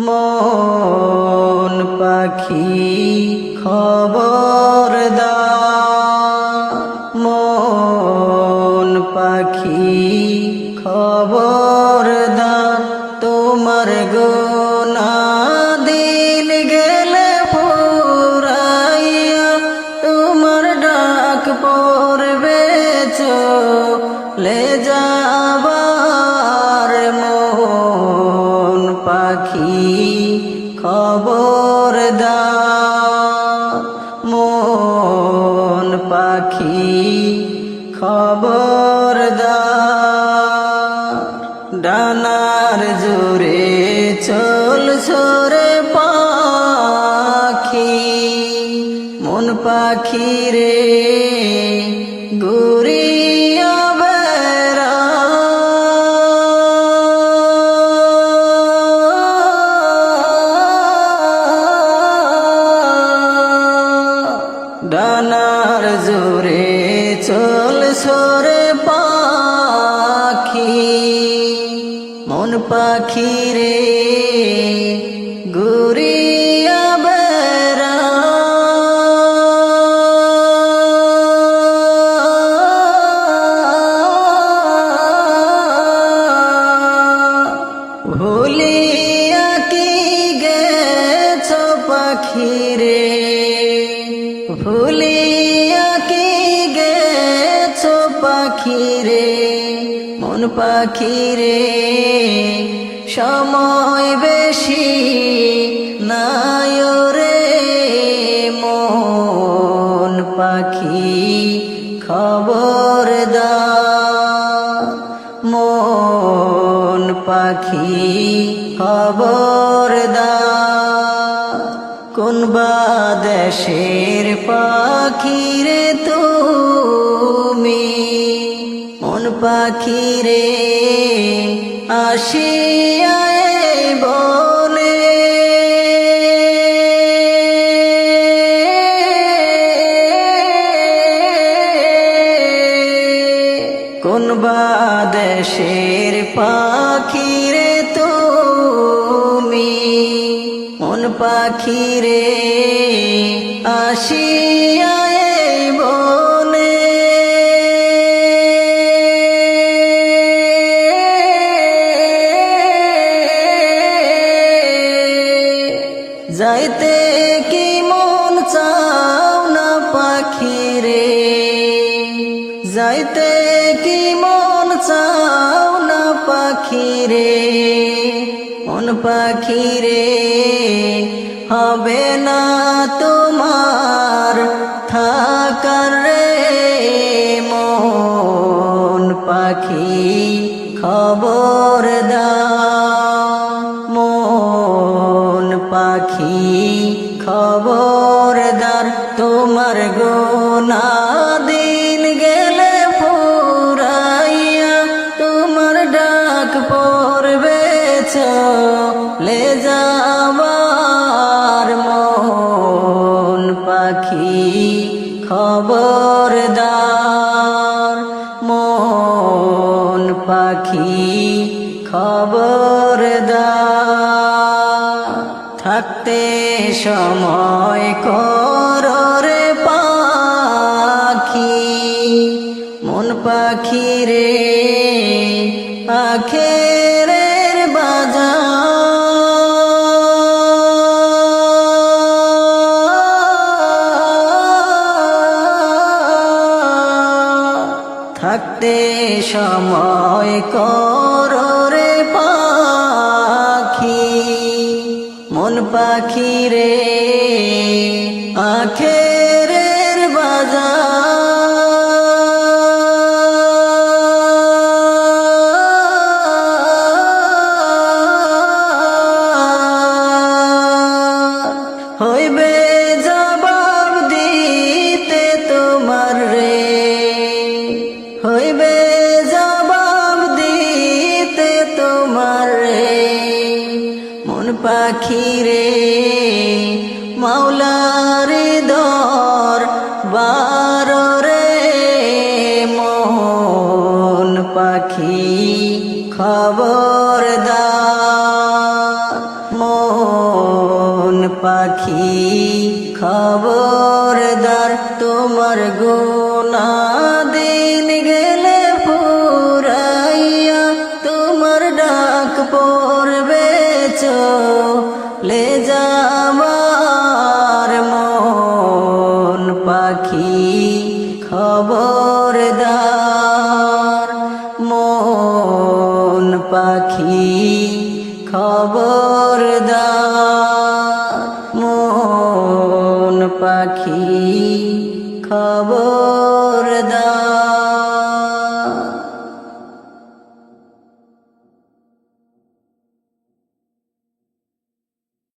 মন পাখি খবরদার, মন পাখি খবরদার, তোমার গোনা দিন গেলে ফুরাইয়া, তোমার ডাক পড়বে চলে যাবার। মন পাখি খবরদার, মন পাখি খবরদার, ডানার জোরে চলছো রে পাখি, মন পাখি রে ঘুরিয়া বেড়া। ডানার জোরে চলছো রে পাখি, মন পাখি রে ঘুরিয়া বেড়া। ভুলিয়া কি গেছো পাখি রে, ভুলিয়া কি গেছো পাখি রে, মন পাখি রে সময় বেশি নাই রে। মন পাখি খবরদার, মন পাখি খবরদার, কোন বা দেশের পাখি রে তুমি, মন পাখি রে আসিয়া এই বনে। কোন বা দেশের পাখি রে তুমি, মন পাখি রে আসিয়া এই বনে। যাইতে কি মন চাও না পাখি রে, যাইতে কি মন চাও না পাখি রে, মন পাখি রে হবে না তোমার থাকার রে। মন পাখি খবরদার, মন পাখি খবরদার, তোমার গোনা দিন গেলে ফুরাইয়া, তোমার ডাক পড়বে চলে যাবার। মন পাখি খবরদার, মন পাখি খবরদার, থাকতে সময় করো রে পাখি, মন পাখি রে আখেরের বাজার। থাকতে সময় করো রে পাখি, মন পাখি রে আখেরের বাজার। হইবে জবাব দিতে তোমার রে, হইবে জবাব দিতে তোমার রে, মন পাখি রে মাওলার দরবার রে। মন পাখি খবরদার, মন পাখি খবরদার তোমার গুনা দিন গেলে ফুরাইয়া তোমার ডাক পড়বে চলে যাবার মন পাখি খবরদার মন পাখি খবরদার মন পাখি খবর